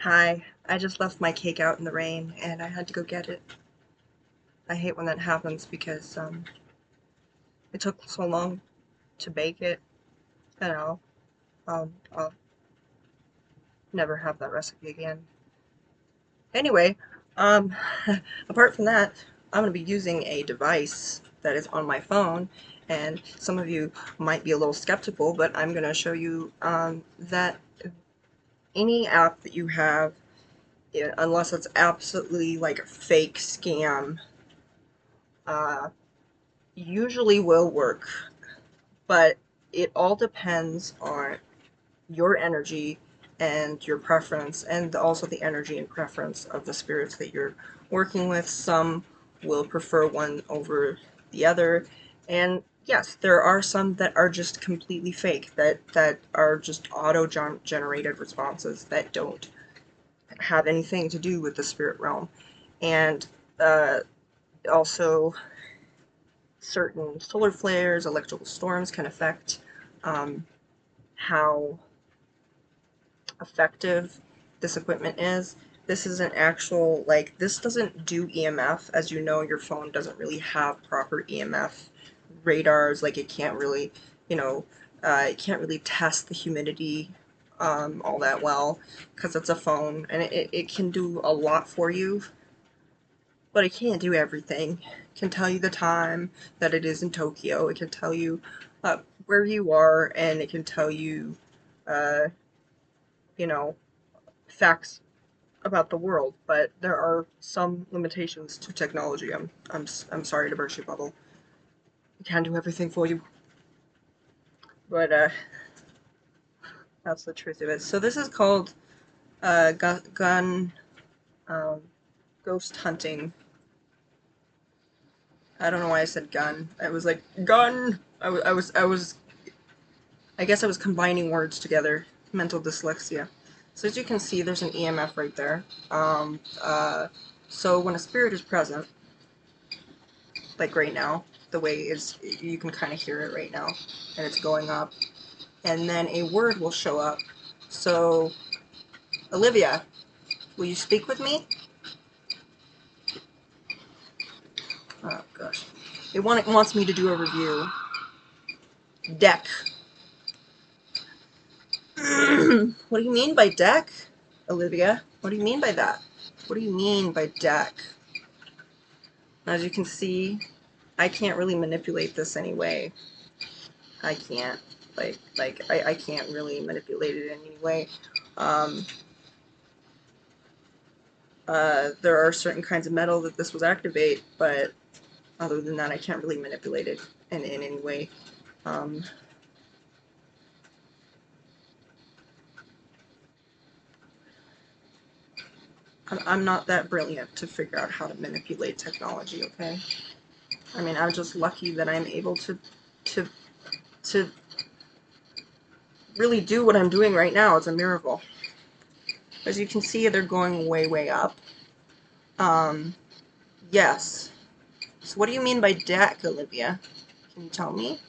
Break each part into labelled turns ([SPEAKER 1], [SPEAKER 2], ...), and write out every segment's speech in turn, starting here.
[SPEAKER 1] Hi, I just left my cake out in the rain and I had to go get it. I hate when that happens because it took so long to bake it, and I'll never have that recipe again. Anyway, um, apart from that, I'm going to be using a device that is on my phone, and some of you might be a little skeptical, but I'm going to show you that any app that you have, unless it's absolutely like a fake scam, uh, usually will work, but it all depends on your energy and your preference, and also the energy and preference of the spirits that you're working with. Some will prefer one over the other, and yes, there are some that are just completely fake, that are just auto-generated responses that don't have anything to do with the spirit realm. And uh, also, certain solar flares, electrical storms can affect how effective this equipment is. This is an actual, like, this doesn't do EMF. As you know, your phone doesn't really have proper EMF radars. Like, it can't really, you know, it can't really test the humidity all that well because it's a phone, and it can do a lot for you, but it can't do everything. It can tell you the time that it is in Tokyo. It can tell you where you are, and it can tell you, uh, you know, facts about the world. But there are some limitations to technology. I'm sorry to burst your bubble. It can do everything for you, but that's the truth of it. So this is called gun um, ghost hunting. I don't know why I said gun. I was like gun. I guess I was combining words together. Mental dyslexia. So as you can see, there's an EMF right there. So when a spirit is present, like right now, the way is you can kind of hear it right now, and it's going up, and then a word will show up. So, Olivia, will you speak with me? Oh gosh, it wants me to do a review. Deck. What do you mean by deck, Olivia? What do you mean by that? What do you mean by deck? As you can see, I can't really manipulate this anyway. I can't. I can't really manipulate it in any way. Um, there are certain kinds of metal that this would activate, but other than that, I can't really manipulate it in any way. Um, I'm not that brilliant to figure out how to manipulate technology, okay? I mean, I'm just lucky that I'm able to, to really do what I'm doing right now. It's a miracle. As you can see, they're going way, way up. Yes. So what do you mean by deck, Olivia? Can you tell me?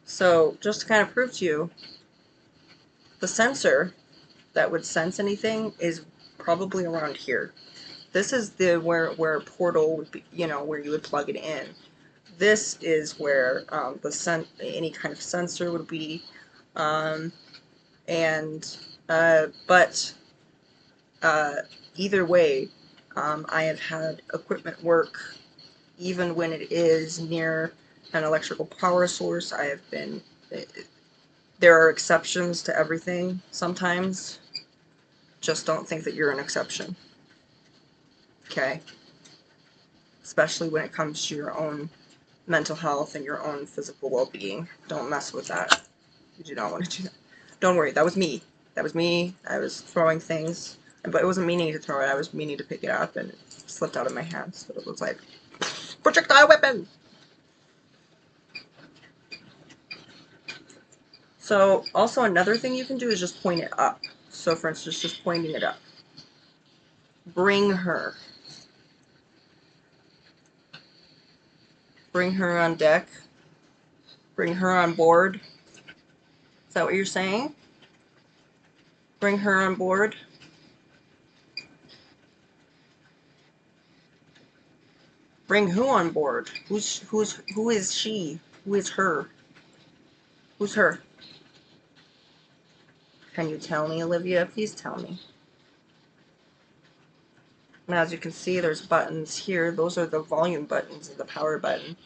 [SPEAKER 1] So, just to kind of prove to you, the sensor that would sense anything is probably around here. This is the where a portal would be, where you would plug it in. This is where any kind of sensor would be, um, and but uh, either way, I have had equipment work even when it is near an electrical power source. I have been. There are exceptions to everything. Sometimes, just don't think that you're an exception. Okay, especially when it comes to your own mental health and your own physical well-being. Don't mess with that. You do not want to do that. Don't worry, that was me. That was me. I was throwing things, but it wasn't meaning to throw it. I was meaning to pick it up, and it slipped out of my hands. So it was like projectile weapon. So also another thing you can do is just point it up. So for instance, just pointing it up. Bring her. Bring her on deck. Bring her on board. Is that what you're saying? Bring her on board. Bring who on board? Who is she? Who is her? Who's her? Can you tell me, Olivia? Please tell me. And as you can see, there's buttons here. Those are the volume buttons and the power button.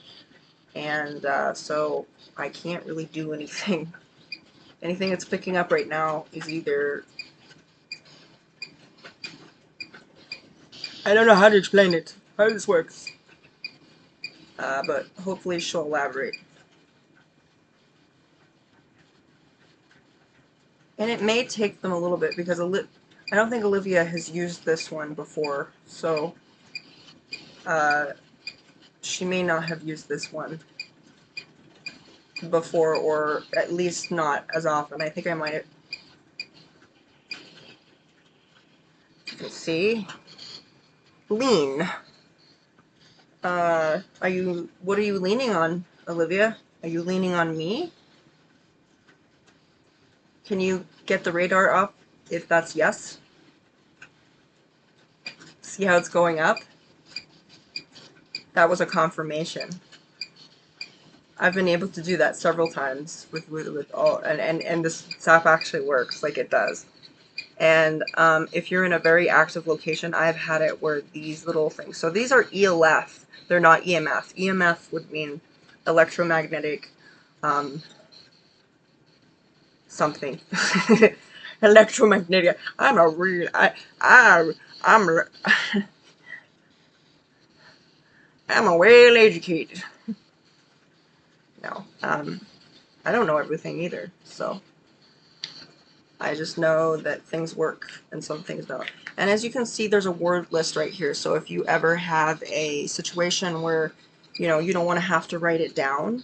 [SPEAKER 1] And so I can't really do anything. Anything it's picking up right now is either... I don't know how to explain it, how this works. But hopefully she'll elaborate. And it may take them a little bit because I don't think Olivia has used this one before, so she may not have used this one before, or at least not as often. I think I might have... You can see. Lean. What are you leaning on, Olivia? Are you leaning on me? Can you get the radar up if that's yes? See how it's going up? That was a confirmation. I've been able to do that several times with all, and this app actually works like it does. And if you're in a very active location, I've had it where these little things, so these are ELF, they're not EMF. EMF would mean electromagnetic something. Electromagnetic. I'm well educated. No, I don't know everything either, so I just know that things work and some things don't. And as you can see, there's a word list right here. So if you ever have a situation where, you know, you don't want to have to write it down,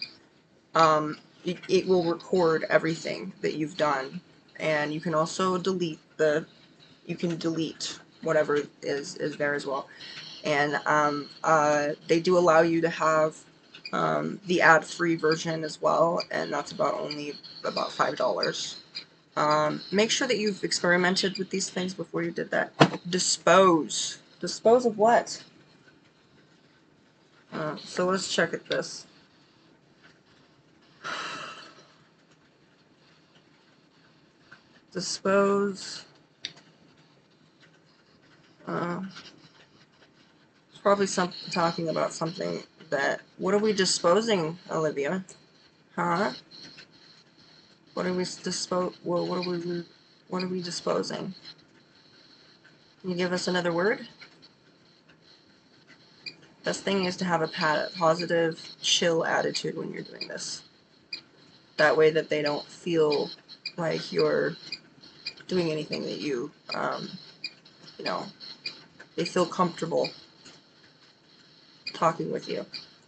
[SPEAKER 1] it will record everything that you've done. And you can also delete whatever is there as well. And they do allow you to have the ad-free version as well, and that's only about $5. Make sure that you've experimented with these things before you did that. Dispose. Dispose of what? So let's check at this. Dispose. It's probably talking about something that... What are we disposing, Olivia? Huh? What are we what are we disposing? Can you give us another word? Best thing is to have a positive, chill attitude when you're doing this. That way that they don't feel like you're doing anything that you know, they feel comfortable talking with you.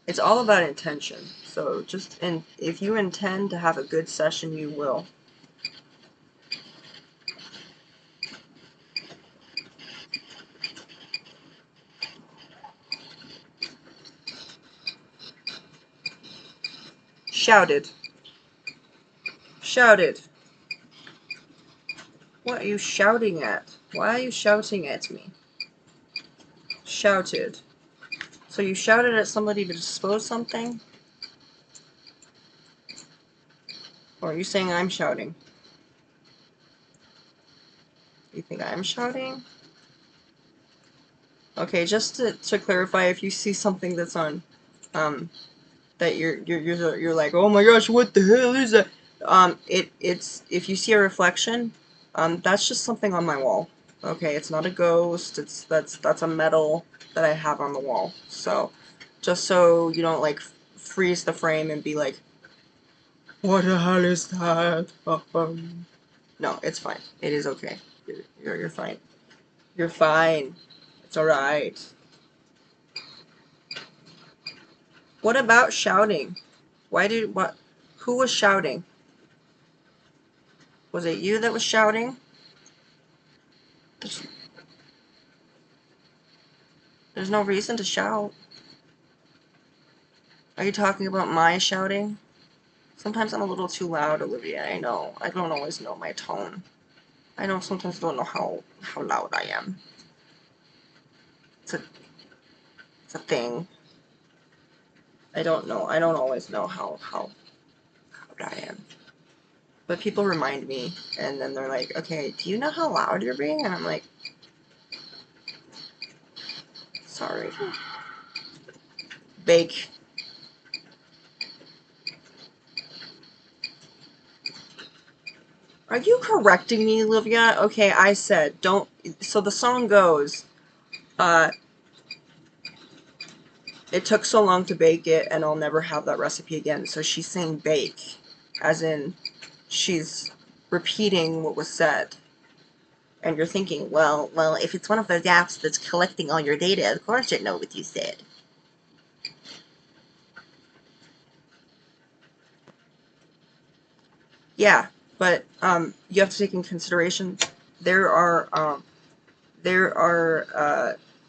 [SPEAKER 1] It's all about intention. So if you intend to have a good session, you will. Shouted. Shouted. What are you shouting at? Why are you shouting at me? Shouted. So you shouted at somebody to dispose something? Or are you saying I'm shouting? You think I'm shouting? Okay, just to clarify, if you see something that's on, that you're like, oh my gosh, what the hell is that? It's if you see a reflection, that's just something on my wall. Okay, it's not a ghost. That's a metal that I have on the wall. So, just so you don't like freeze the frame and be like, what the hell is that? No, it's fine. It is okay. You're fine. You're fine. It's alright. What about shouting? Who was shouting? Was it you that was shouting? There's no reason to shout. Are you talking about my shouting? Sometimes I'm a little too loud, Olivia. I know. I don't always know my tone. I know sometimes I don't know how loud I am. It's a thing. I don't know. I don't always know how loud I am. But people remind me, and then they're like, okay, do you know how loud you're being? And I'm like, sorry. Bake. Are you correcting me, Olivia? Okay, I said, don't. So the song goes, it took so long to bake it, and I'll never have that recipe again. So she's saying bake, as in she's repeating what was said. And you're thinking, well, if it's one of those apps that's collecting all your data, of course it knows what you said. Yeah, but you have to take in consideration there are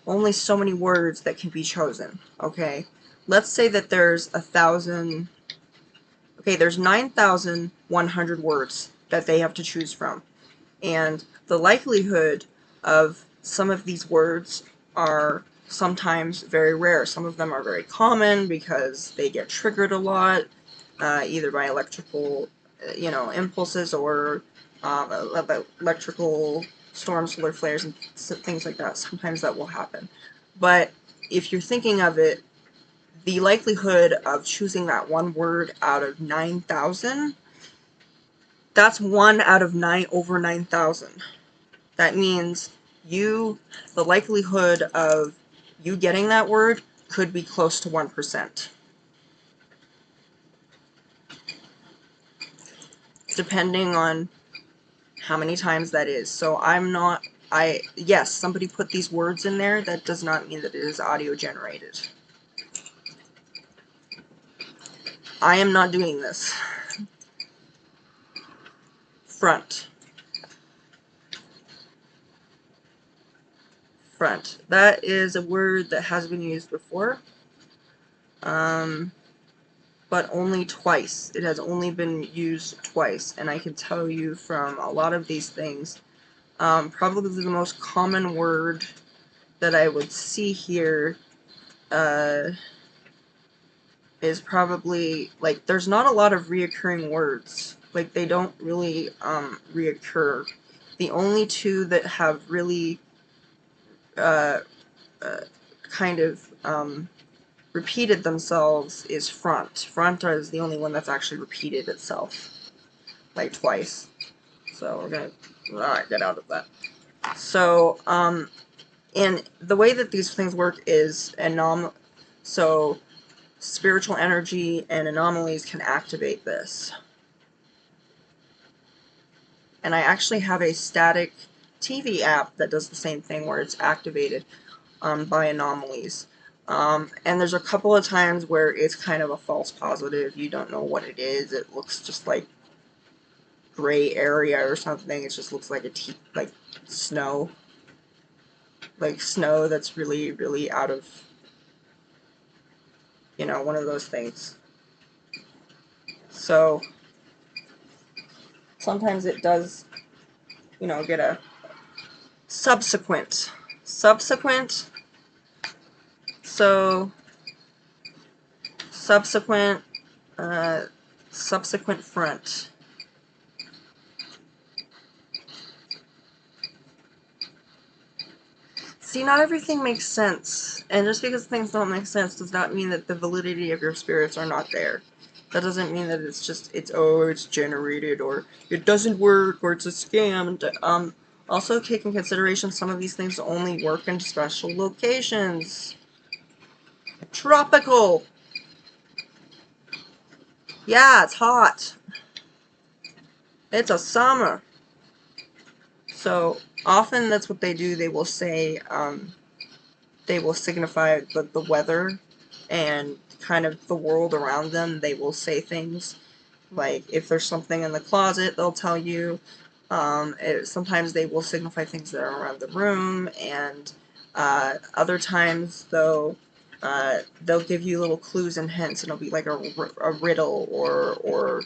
[SPEAKER 1] only so many words that can be chosen. Okay, let's say that there's 1,000. Okay, there's 9,100 words that they have to choose from, and the likelihood of some of these words are sometimes very rare. Some of them are very common because they get triggered a lot, either by electrical, impulses or electrical storms, solar flares, and things like that. Sometimes that will happen. But if you're thinking of it, the likelihood of choosing that one word out of 9,000, that's 1 out of 9 over 9,000. That means the likelihood of you getting that word could be close to 1%. Depending on how many times that is. So yes, somebody put these words in there. That does not mean that it is audio generated. I am not doing this. Front. Front. That is a word that has been used before. But only twice. It has only been used twice, and I can tell you from a lot of these things, probably the most common word that I would see here is probably, like, there's not a lot of reoccurring words. Like, they don't really reoccur. The only two that have really kind of repeated themselves is front. Front is the only one that's actually repeated itself, like twice. So we're gonna get out of that. So, and the way that these things work is so spiritual energy and anomalies can activate this. And I actually have a static TV app that does the same thing where it's activated by anomalies. And there's a couple of times where it's kind of a false positive. You don't know what it is. It looks just like gray area or something. It just looks like like snow. Like snow that's really, really out of, one of those things. So sometimes it does, get a subsequent. Subsequent. So subsequent, subsequent front. See, not everything makes sense, and just because things don't make sense does not mean that the validity of your spirits are not there. That doesn't mean that it's generated, or it doesn't work, or it's a scam. Also take in consideration some of these things only work in special locations. Tropical! Yeah, it's hot. It's a summer. So, often that's what they do. They will say, they will signify the weather and kind of the world around them. They will say things like, if there's something in the closet, they'll tell you. Sometimes they will signify things that are around the room, and Other times, though, they'll give you little clues and hints, and it'll be like a riddle, or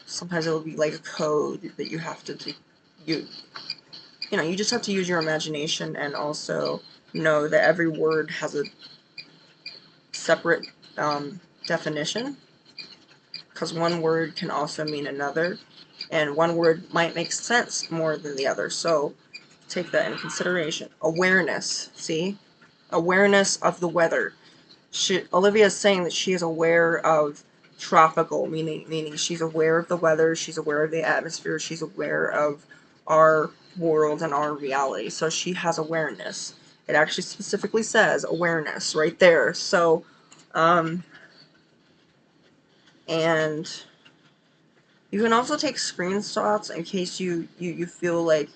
[SPEAKER 1] sometimes it'll be like a code that you have to do. You just have to use your imagination, and also know that every word has a separate definition, because one word can also mean another, and one word might make sense more than the other. So take that into consideration. Awareness, see? Awareness of the weather. Olivia is saying that she is aware of tropical, meaning she's aware of the weather, she's aware of the atmosphere, she's aware of our world and our reality. So she has awareness. It actually specifically says awareness right there. So, and you can also take screenshots in case you feel like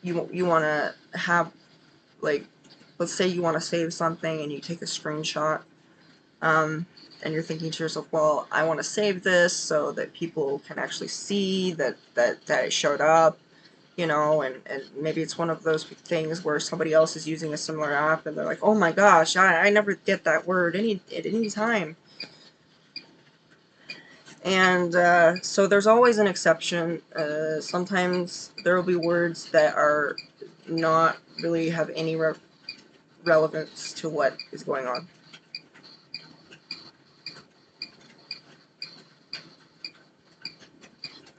[SPEAKER 1] you want to have, like, let's say you want to save something and you take a screenshot, and you're thinking to yourself, well, I want to save this so that people can actually see that it showed up, and maybe it's one of those things where somebody else is using a similar app and they're like, oh my gosh, I never get that word at any time. And so there's always an exception. Sometimes there will be words that are not really have any relevance to what is going on.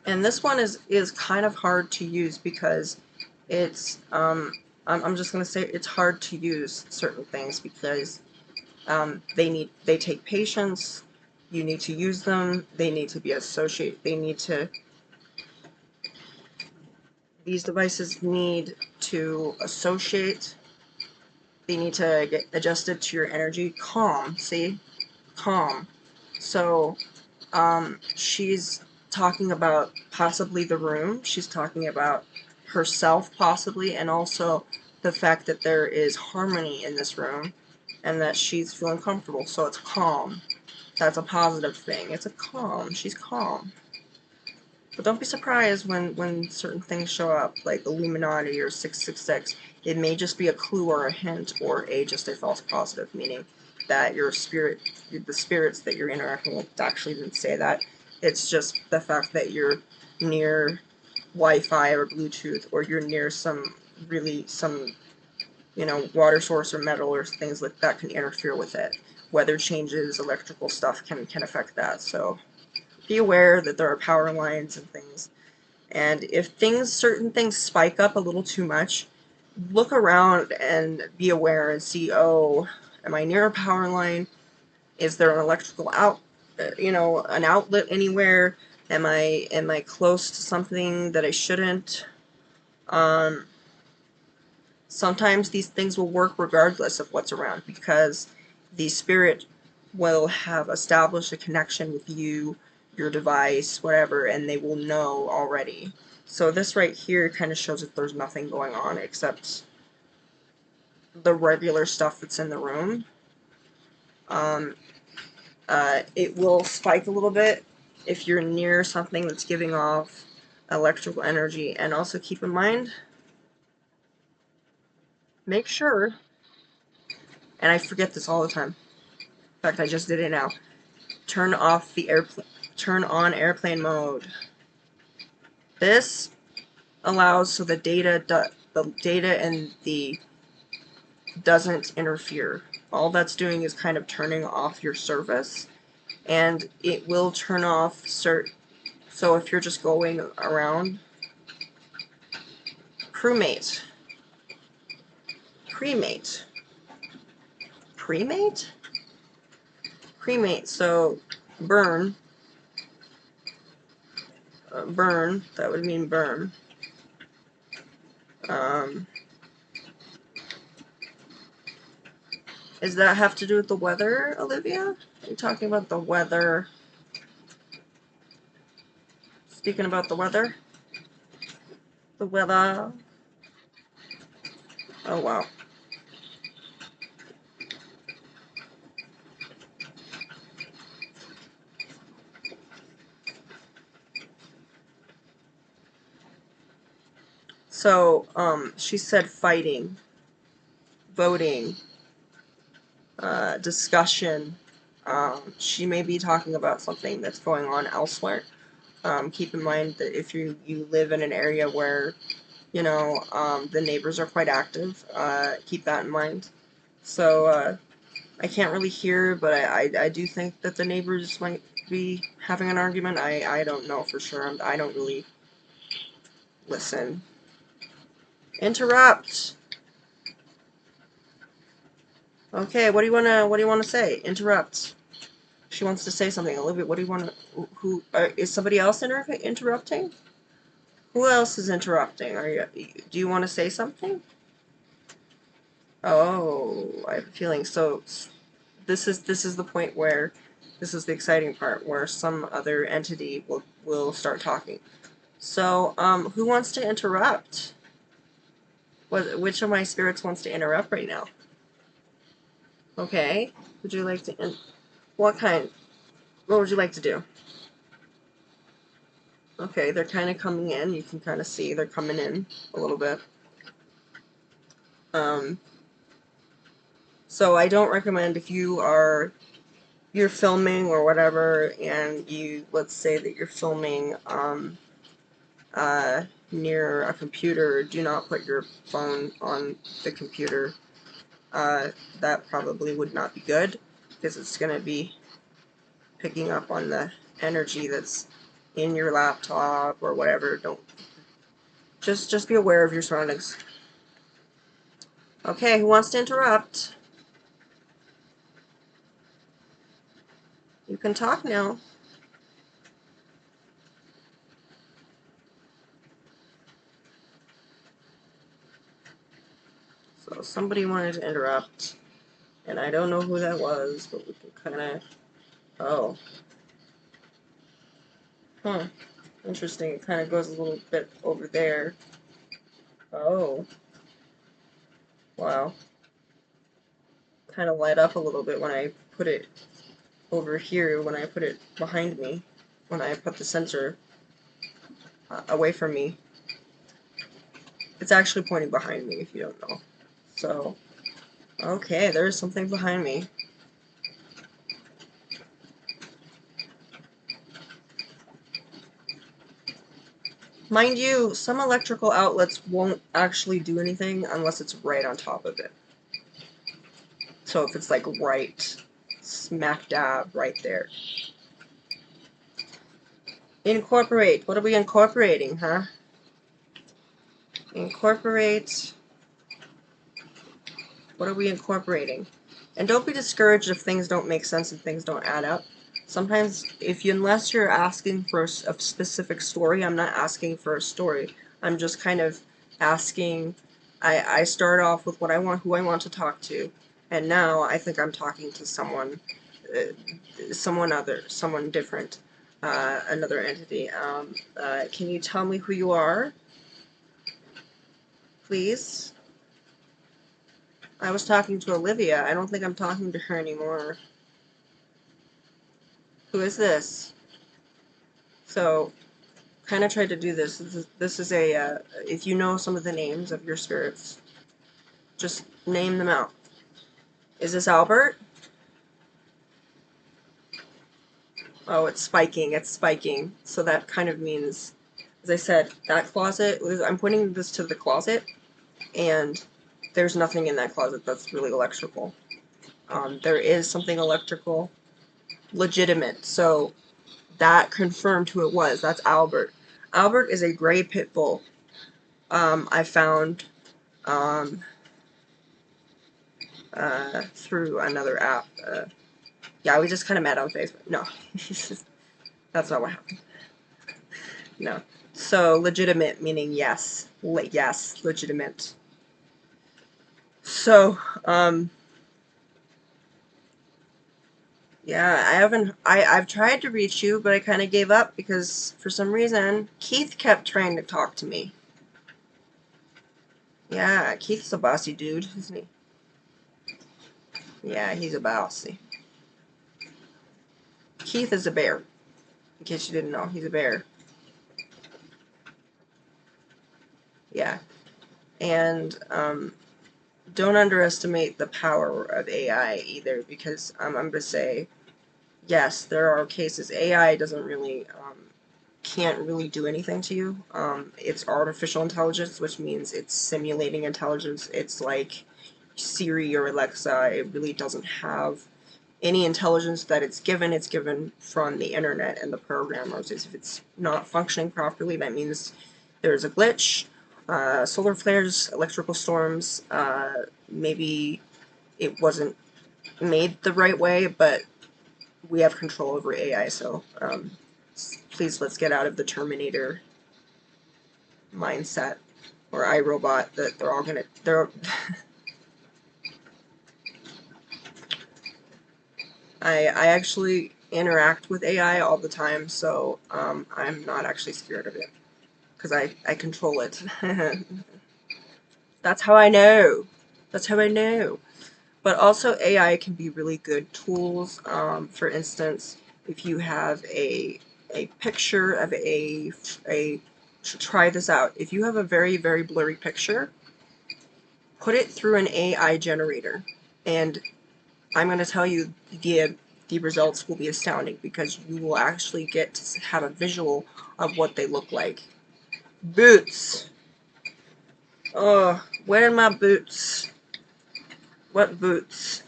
[SPEAKER 1] And this one is kind of hard to use because it's I'm just gonna say it's hard to use certain things because they take patience. You need to use them. They need to be associated. These devices need to associate. They need to get adjusted to your energy. Calm, see? Calm. So, she's talking about possibly the room. She's talking about herself possibly, and also the fact that there is harmony in this room and that she's feeling comfortable. So it's calm. That's a positive thing. It's a calm. She's calm. But don't be surprised when certain things show up, like Illuminati or 666. It may just be a clue or a hint or just a false positive, meaning that the spirits that you're interacting with actually didn't say that. It's just the fact that you're near Wi-Fi or Bluetooth, or you're near some water source or metal or things like that can interfere with it. Weather changes, electrical stuff can affect that. So be aware that there are power lines and things. And if certain things spike up a little too much, look around and be aware and see, oh, am I near a power line? Is there an electrical an outlet anywhere? Am I close to something that I shouldn't? Sometimes these things will work regardless of what's around, because the spirit will have established a connection with you, your device, whatever, and they will know already. So this right here kind of shows that there's nothing going on except the regular stuff that's in the room. It will spike a little bit if you're near something that's giving off electrical energy. And also keep in mind, make sure, and I forget this all the time, in fact I just did it now, turn on airplane mode. This allows so the data and the doesn't interfere. All that's doing is kind of turning off your service, and it will turn off so if you're just going around, crewmate, cremate, cremate, so burn, that would mean burn. Does that have to do with the weather, Olivia? Are you talking about the weather? Speaking about the weather? The weather? Oh, wow. So, she said fighting. voting, discussion. She may be talking about something that's going on elsewhere. Keep in mind that if you live in an area where, you know, the neighbors are quite active, keep that in mind. So, I can't really hear, but I do think that the neighbors might be having an argument. I don't know for sure. I don't really listen. Interrupt! Okay, what do you wanna say? Interrupt. She wants to say something. Olivia, what do you wanna, who, is somebody else interrupting? Who else is interrupting? Do you want to say something? Oh, I have a feeling. So this is the point where this is the exciting part where some other entity will start talking. So, who wants to interrupt? Which of my spirits wants to interrupt right now? Okay. Would you like to what kind? What would you like to do? Okay, they're kind of coming in. You can kind of see they're coming in a little bit. Um, so I don't recommend if you're filming or whatever, and let's say that you're filming near a computer, do not put your phone on the computer. That probably would not be good, because it's going to be picking up on the energy that's in your laptop or whatever. Don't just be aware of your surroundings. Okay, who wants to interrupt? You can talk now. So somebody wanted to interrupt, and I don't know who that was, but we can kind of... Oh. Huh. Interesting. It kind of goes a little bit over there. Oh. Wow. Kind of light up a little bit when I put it over here, when I put it behind me, when I put the sensor away from me. It's actually pointing behind me, if you don't know. So, okay, there's something behind me. Mind you, some electrical outlets won't actually do anything unless it's right on top of it. So if it's like right smack dab right there. Incorporate. What are we incorporating, huh? Incorporate. What are we incorporating? And don't be discouraged if things don't make sense and things don't add up. Sometimes, unless you're asking for a specific story, I'm not asking for a story. I'm just kind of asking. I start off with what I want, who I want to talk to, and now I think I'm talking to someone, someone different, another entity. Can you tell me who you are, please? I was talking to Olivia. I don't think I'm talking to her anymore. Who is this? So, kind of tried to do this. This is a, if you know some of the names of your spirits, just name them out. Is this Albert? Oh, it's spiking. It's spiking. So that kind of means, as I said, that closet, I'm pointing this to the closet, and there's nothing in that closet that's really electrical. There is something electrical, legitimate. So that confirmed who it was. That's Albert. Albert is a gray pit bull. I found through another app. Yeah, we just kind of met on Facebook. No, that's not what happened. No. So legitimate meaning yes, yes, legitimate. So yeah, I've tried to reach you, but I kind of gave up because for some reason Keith kept trying to talk to me. Yeah, Keith's a bossy dude, isn't he? Yeah, he's a bossy. Keith is a bear. In case you didn't know, he's a bear. Yeah. And don't underestimate the power of AI either, because I'm going to say, yes, there are cases AI doesn't really, can't really do anything to you. It's artificial intelligence, which means it's simulating intelligence. It's like Siri or Alexa. It really doesn't have any intelligence that it's given from the internet and the programmers. If it's not functioning properly, that means there's a glitch, solar flares, electrical storms, maybe it wasn't made the right way, but we have control over AI, so please let's get out of the Terminator mindset or iRobot that they're all gonna, I actually interact with AI all the time, so I'm not actually scared of it, because I control it. That's how I know. That's how I know. But also AI can be really good tools. For instance, if you have a picture of try this out. If you have a very, very blurry picture, put it through an AI generator, and I'm going to tell you the results will be astounding, because you will actually get to have a visual of what they look like. Boots. Oh, where are my boots? What boots?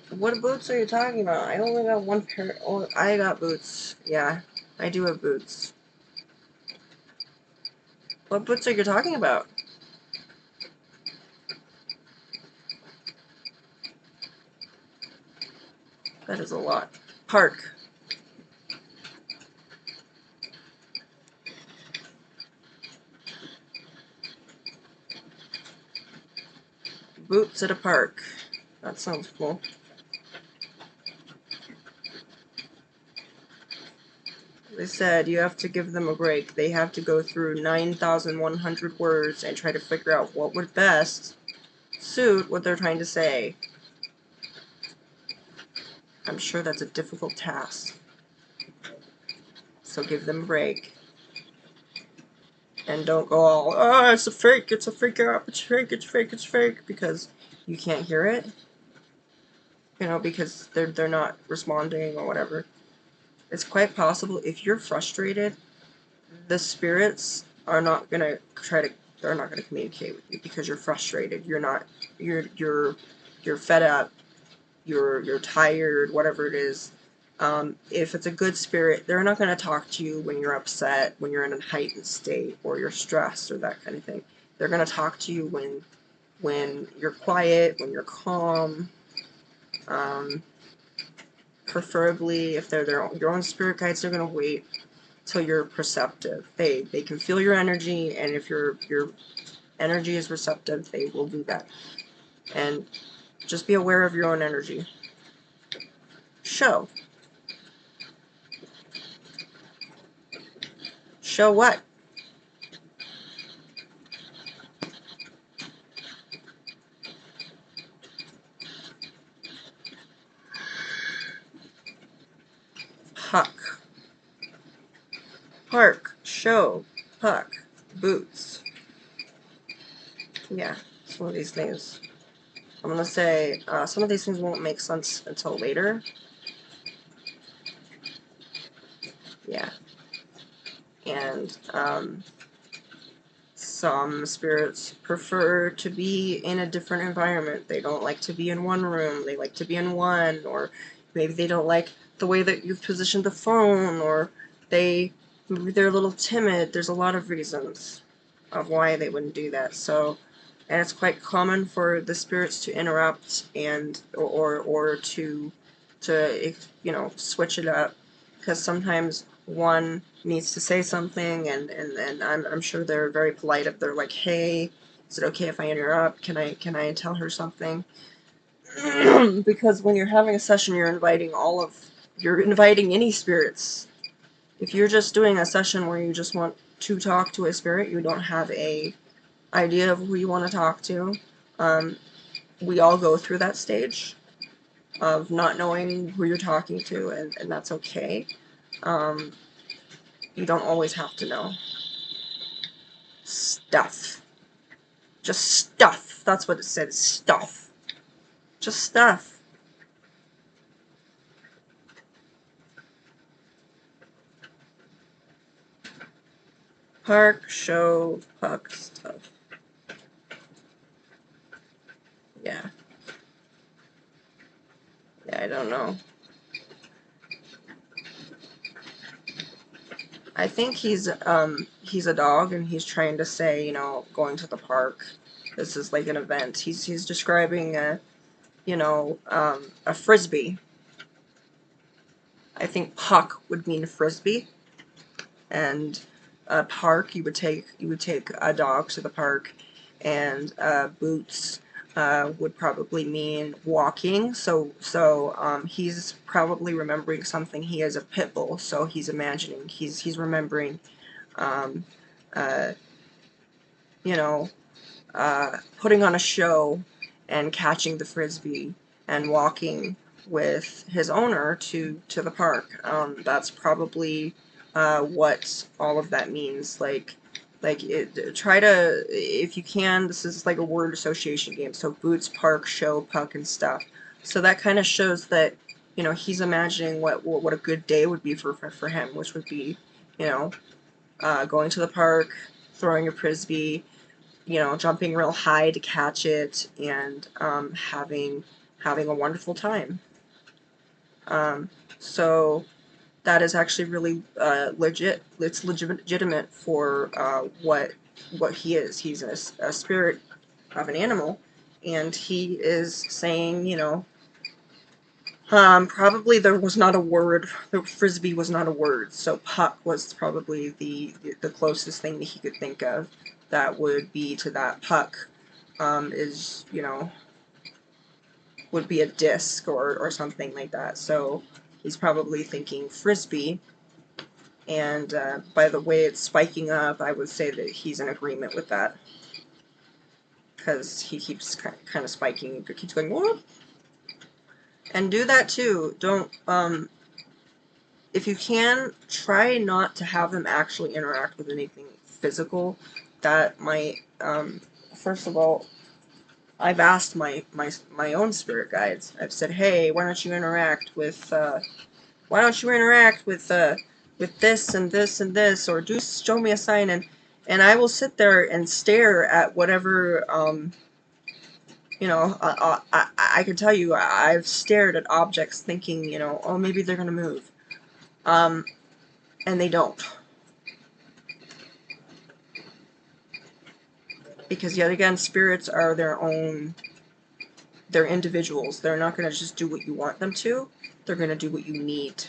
[SPEAKER 1] What boots are you talking about? I only got one pair. Oh, I got boots. Yeah, I do have boots. What boots are you talking about? That is a lot. Park. Boots at a park. That sounds cool. They said you have to give them a break. They have to go through 9,100 words and try to figure out what would best suit what they're trying to say. I'm sure that's a difficult task. So give them a break. And don't go all, oh, it's a fake app, it's fake, because you can't hear it. You know, because they're not responding or whatever. It's quite possible if you're frustrated, the spirits are not gonna they're not gonna communicate with you because you're frustrated. You're fed up. You're tired. Whatever it is. If it's a good spirit, they're not gonna talk to you when you're upset, when you're in a heightened state, or you're stressed, or that kind of thing. They're gonna talk to you when you're quiet, when you're calm. Preferably, if they're your own spirit guides, they're gonna wait till you're perceptive. They can feel your energy, and if your energy is receptive, they will do that. And just be aware of your own energy. Show what? Puck. Park. Show. Puck. Boots. Yeah, some of these things. I'm gonna say some of these things won't make sense until later. Yeah. And some spirits prefer to be in a different environment. They don't like to be in one room. They like to be in one, or maybe they don't like the way that you've positioned the phone, or maybe they're a little timid. There's a lot of reasons of why they wouldn't do that. So, and it's quite common for the spirits to interrupt and or to switch it up, because sometimes one needs to say something, and I'm sure they're very polite if they're like, hey, is it okay if I interrupt? Can I tell her something? Because when you're having a session, you're inviting any spirits. If you're just doing a session where you just want to talk to a spirit, you don't have a idea of who you want to talk to. We all go through that stage of not knowing who you're talking to, and that's okay. You don't always have to know stuff. Just stuff. That's what it said. Stuff. Just stuff. Park, show, puck, stuff. Yeah. Yeah, I don't know. I think he's a dog, and he's trying to say, you know, going to the park. This is like an event. He's describing a, you know, a frisbee. I think puck would mean frisbee, and a park, you would take a dog to the park, and boots would probably mean walking. So he's probably remembering something. He has a pit bull, so he's imagining, he's remembering, um, uh, you know, putting on a show and catching the frisbee and walking with his owner to the park. That's probably what all of that means. Try to, if you can, this is like a word association game. So boots, park, show, puck, and stuff. So that kind of shows that, you know, he's imagining what a good day would be for him, which would be, you know, going to the park, throwing a frisbee, you know, jumping real high to catch it, and having a wonderful time. So that is actually really legit. It's legitimate for what he is. He's a spirit of an animal, and he is saying, you know, probably there was not a word. The frisbee was not a word, so puck was probably the closest thing that he could think of that would be to that. Puck is, you know, would be a disc or something like that. So he's probably thinking frisbee, and by the way it's spiking up, I would say that he's in agreement with that, because he keeps kind of spiking, keeps going, whoop. And do that too. Don't, if you can, try not to have them actually interact with anything physical. That might, first of all, I've asked my own spirit guides. I've said, hey, why don't you interact with with this and this and this, or do show me a sign, and I will sit there and stare at whatever, you know, I can tell you, I've stared at objects thinking, you know, oh, maybe they're gonna move, and they don't, because yet again, spirits are they're individuals. They're not gonna just do what you want them to. They're gonna do what you need.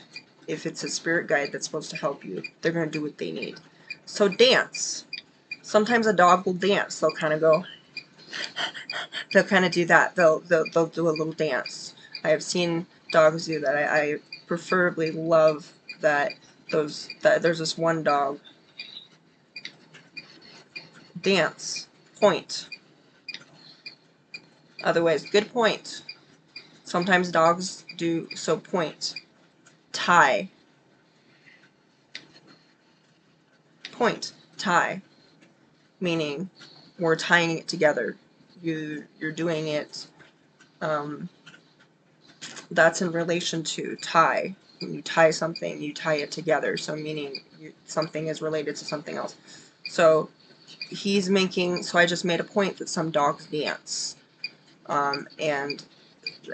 [SPEAKER 1] If it's a spirit guide that's supposed to help you, they're gonna do what they need. So dance. Sometimes a dog will dance. They'll kind of go. They'll kind of do that. They'll do a little dance. I have seen dogs do that. I preferably love that. There's this one dog. Dance. Point. Otherwise, good point. Sometimes dogs do so. Point. Tie. Point. Tie. Meaning we're tying it together. You're doing it. That's in relation to tie. When you tie something, you tie it together. So meaning something is related to something else. So he's making. So I just made a point that some dogs dance, and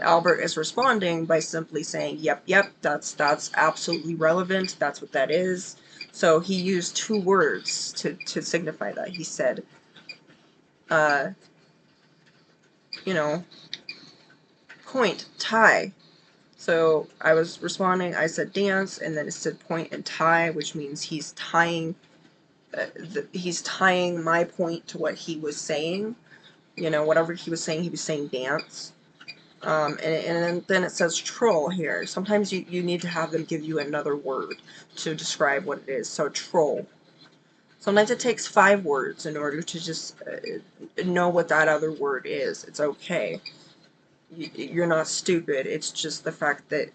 [SPEAKER 1] Albert is responding by simply saying, "Yep, that's absolutely relevant. That's what that is." So he used two words to signify that. He said, you know, point, tie. So I was responding, I said dance, and then it said point and tie, which means he's tying my point to what he was saying. You know, whatever he was saying dance. And then it says troll here. Sometimes you need to have them give you another word to describe what it is. So troll. Sometimes it takes 5 words in order to just know what that other word is. It's okay. You're not stupid. It's just the fact that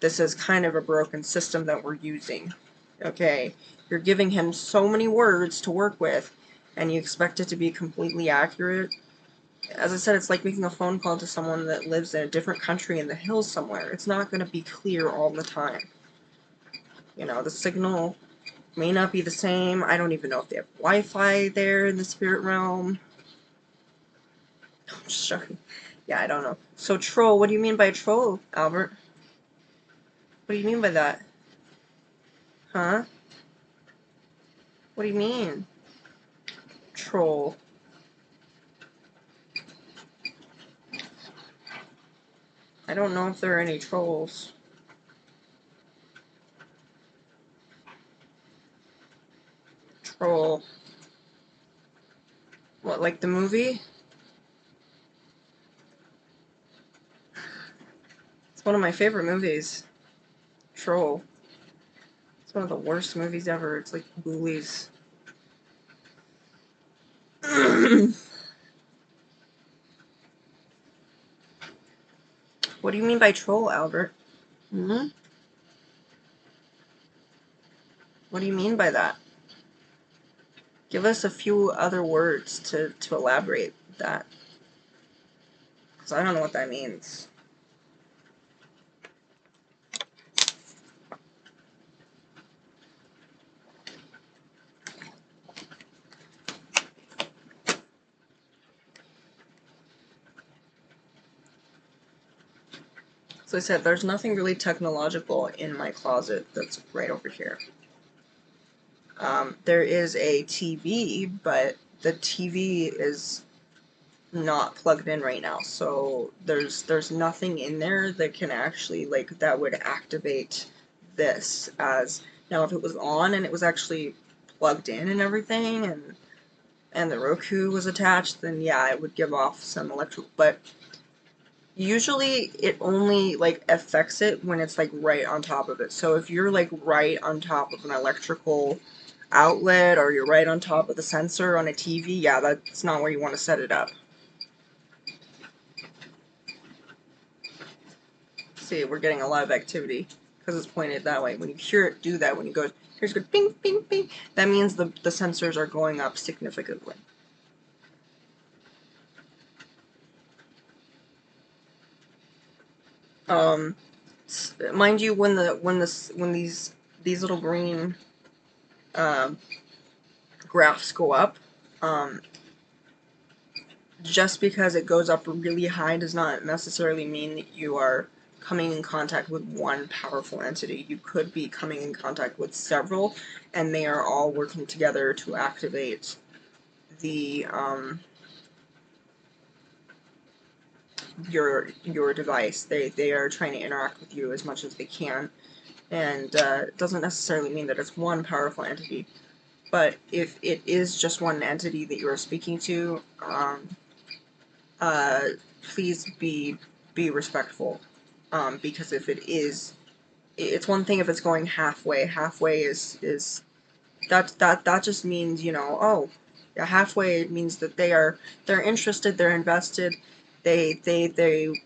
[SPEAKER 1] this is kind of a broken system that we're using. Okay? You're giving him so many words to work with, and you expect it to be completely accurate. As I said, it's like making a phone call to someone that lives in a different country in the hills somewhere. It's not going to be clear all the time. You know, the signal may not be the same. I don't even know if they have Wi-Fi there in the spirit realm. I'm just joking. Yeah, I don't know. So troll, what do you mean by troll, Albert? What do you mean by that? Huh? What do you mean? Troll. I don't know if there are any trolls. Troll. What, like the movie? It's one of my favorite movies. Troll. It's one of the worst movies ever. It's like Ghoulies. What do you mean by troll, Albert? Hmm? What do you mean by that? Give us a few other words to elaborate that. Because I don't know what that means. So I said, there's nothing really technological in my closet that's right over here. There is a TV, but the TV is not plugged in right now, so there's nothing in there that can actually, like, that would activate this. As now, if it was on and it was actually plugged in and everything, and the Roku was attached, then yeah, it would give off some electrical, but usually it only like affects it when it's like right on top of it. So if you're like right on top of an electrical outlet, or you're right on top of the sensor on a TV, yeah, that's not where you want to set it up. See, we're getting a lot of activity because it's pointed that way. When you hear it do that, when you go, here's good ping, ping, ping, that means the sensors are going up significantly. Mind you, when these little green graphs go up, um, just because it goes up really high does not necessarily mean that you are coming in contact with one powerful entity. You could be coming in contact with several, and they are all working together to activate the your device. They are trying to interact with you as much as they can, and it doesn't necessarily mean that it's one powerful entity. But if it is just one entity that you are speaking to, uh, please be respectful, because if it is, it's one thing if it's going halfway. Halfway is that just means, you know, oh, yeah, halfway means that they're interested, they're invested, they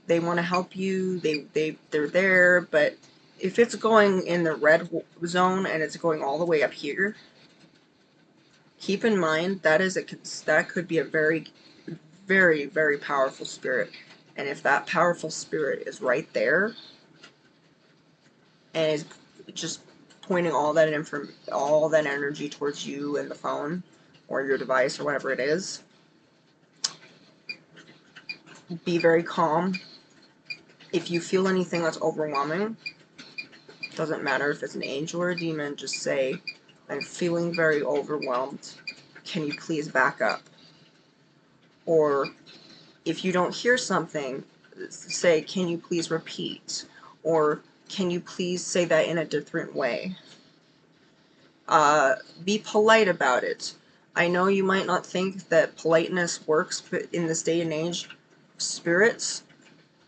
[SPEAKER 1] want to help you, they're there. But if it's going in the red zone and it's going all the way up here, keep in mind that could be a very, very, very powerful spirit. And if that powerful spirit is right there and is just pointing all that energy towards you and the phone or your device or whatever it is, be very calm. If you feel anything that's overwhelming, doesn't matter if it's an angel or a demon, just say, I'm feeling very overwhelmed. Can you please back up? Or if you don't hear something, say, can you please repeat? Or can you please say that in a different way? Be polite about it. I know you might not think that politeness works, but in this day and age, spirits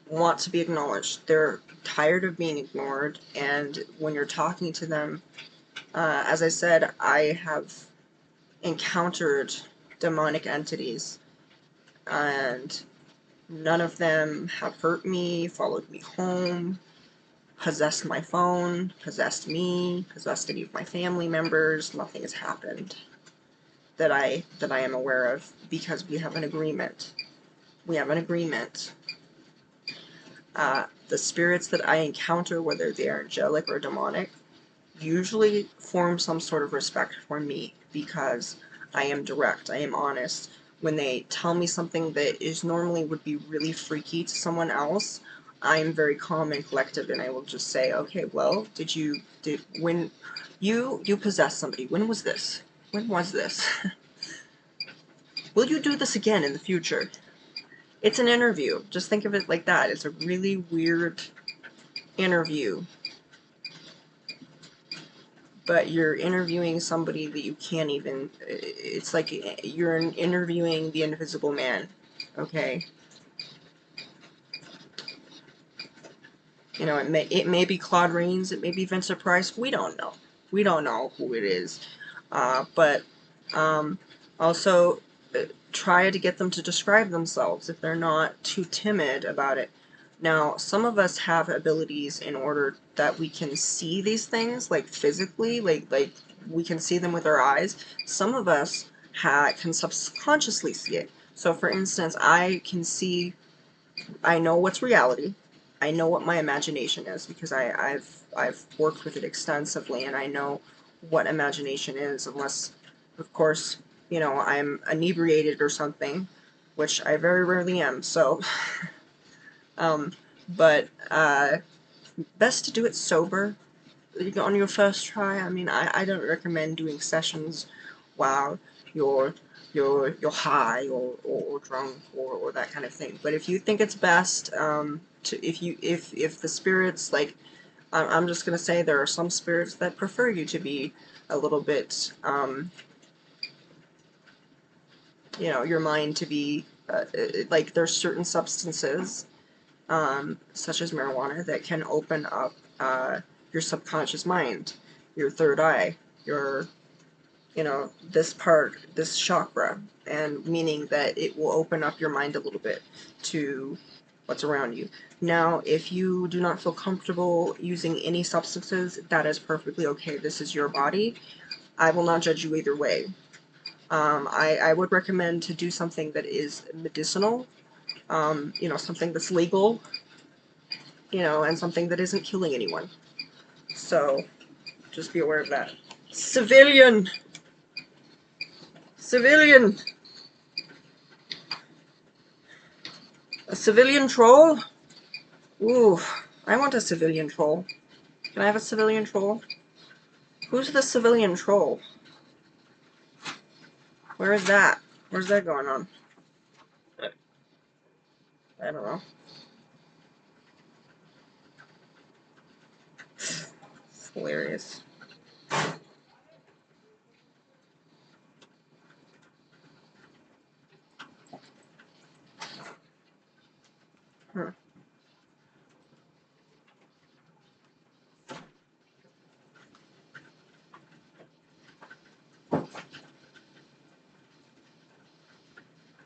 [SPEAKER 1] want to be acknowledged. They're tired of being ignored, and when you're talking to them, as I said, I have encountered demonic entities, and none of them have hurt me, followed me home, possessed my phone, possessed me, possessed any of my family members. Nothing has happened that I am aware of, because we have an agreement. we have an agreement. The spirits that I encounter, whether they are angelic or demonic, usually form some sort of respect for me because I am direct, I am honest. When they tell me something that is normally would be really freaky to someone else, I'm very calm and collected, and I will just say, okay, well, when you possessed somebody, when was this? When was this? Will you do this again in the future? It's an interview. Just think of it like that. It's a really weird interview. But you're interviewing somebody that you can't even, it's like you're interviewing the Invisible Man, okay? You know, it may be Claude Rains, it may be Vincent Price, we don't know. We don't know who it is. But also try to get them to describe themselves if they're not too timid about it. Now, some of us have abilities in order that we can see these things, like physically, like we can see them with our eyes. Some of us can subconsciously see it. So, for instance, I can see, I know what's reality. I know what my imagination is because I've worked with it extensively, and I know what imagination is, unless, of course, you know, I'm inebriated or something, which I very rarely am. So. But best to do it sober on your first try. I mean, I don't recommend doing sessions while you're high or drunk or that kind of thing. But if you think it's best, if the spirits, like, I'm just gonna say there are some spirits that prefer you to be a little bit, you know, your mind to be like there's certain substances such as marijuana, that can open up your subconscious mind, your third eye, your, you know, this part, this chakra, and meaning that it will open up your mind a little bit to what's around you. Now, if you do not feel comfortable using any substances, that is perfectly okay. This is your body. I will not judge you either way. I would recommend to do something that is medicinal, you know, something that's legal, you know, and something that isn't killing anyone. So, just be aware of that. Civilian! Civilian! A civilian troll? Ooh, I want a civilian troll. Can I have a civilian troll? Who's the civilian troll? Where is that? Where's that going on? I don't know. It's hilarious. Huh.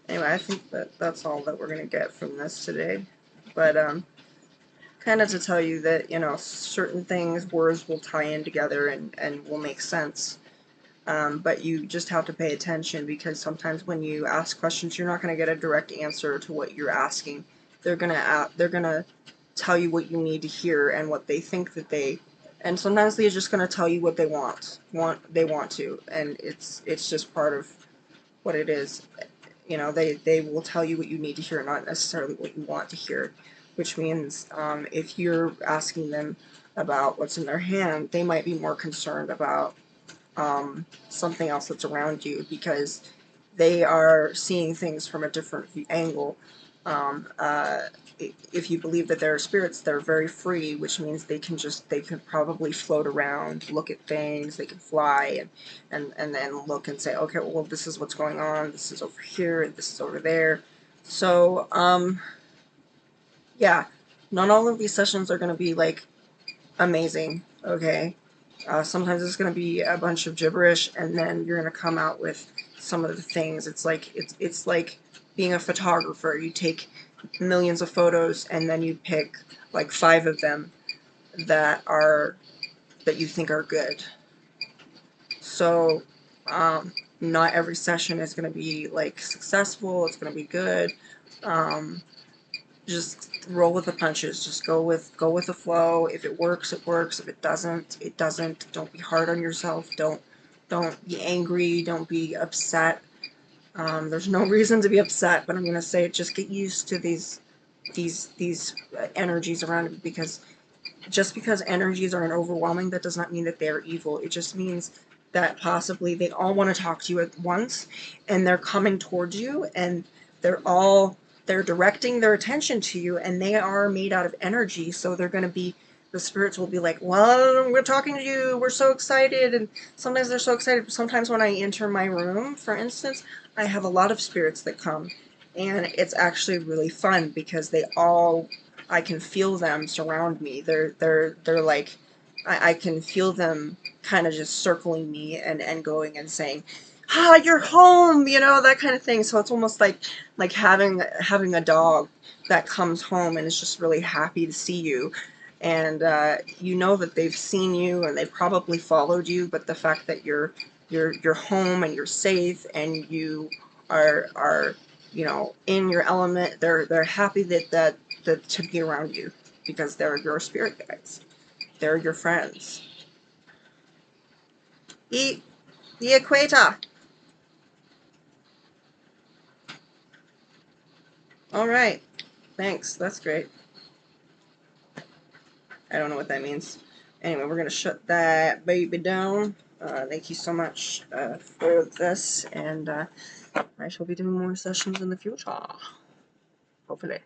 [SPEAKER 1] Anyway, I think that's all that we're going to get from this today. But, kind of to tell you that, you know, certain things, words will tie in together and will make sense. But you just have to pay attention, because sometimes when you ask questions, you're not going to get a direct answer to what you're asking. They're gonna tell you what you need to hear and what they think that they, and sometimes they're just going to tell you what they want to, and it's just part of what it is. You know, they will tell you what you need to hear, not necessarily what you want to hear, which means if you're asking them about what's in their hand, they might be more concerned about something else that's around you, because they are seeing things from a different angle. Um, uh, if you believe that there are spirits, they're very free, which means they can probably float around, look at things, they can fly, and then look and say, okay, well, this is what's going on, this is over here, and this is over there. So, yeah, not all of these sessions are going to be, like, amazing, okay? Sometimes it's going to be a bunch of gibberish, and then you're going to come out with some of the things. It's like being a photographer. You take millions of photos, and then you pick like 5 of them that you think are good. So not every session is going to be like successful. It's going to be good.
[SPEAKER 2] Just roll with the punches. Just go with the flow. If it works, it works. If it doesn't, it doesn't. Don't be hard on yourself. Don't be angry. Don't be upset. There's no reason to be upset, but I'm gonna say it. Just get used to these energies around you, because just because energies are overwhelming, that does not mean that they're evil. It just means that possibly they all want to talk to you at once, and they're coming towards you, and they're directing their attention to you, and they are made out of energy, so they're going to be, the spirits will be like, well, we're talking to you, we're so excited. And sometimes they're so excited. Sometimes when I enter my room, for instance, I have a lot of spirits that come, and it's actually really fun because I can feel them surround me. They're like, I can feel them kind of just circling me and going and saying, "Ah, you're home," that kind of thing. So it's almost like having a dog that comes home and is just really happy to see you, and you know that they've seen you and they probably followed you, but the fact that you're home and you're safe and you are in your element, they're happy that to be around you, because they're your spirit guides. They're your friends. Eat the equator. All right. Thanks. That's great. I don't know what that means. Anyway, we're going to shut that baby down. Thank you so much for this, and I shall be doing more sessions in the future. Hopefully.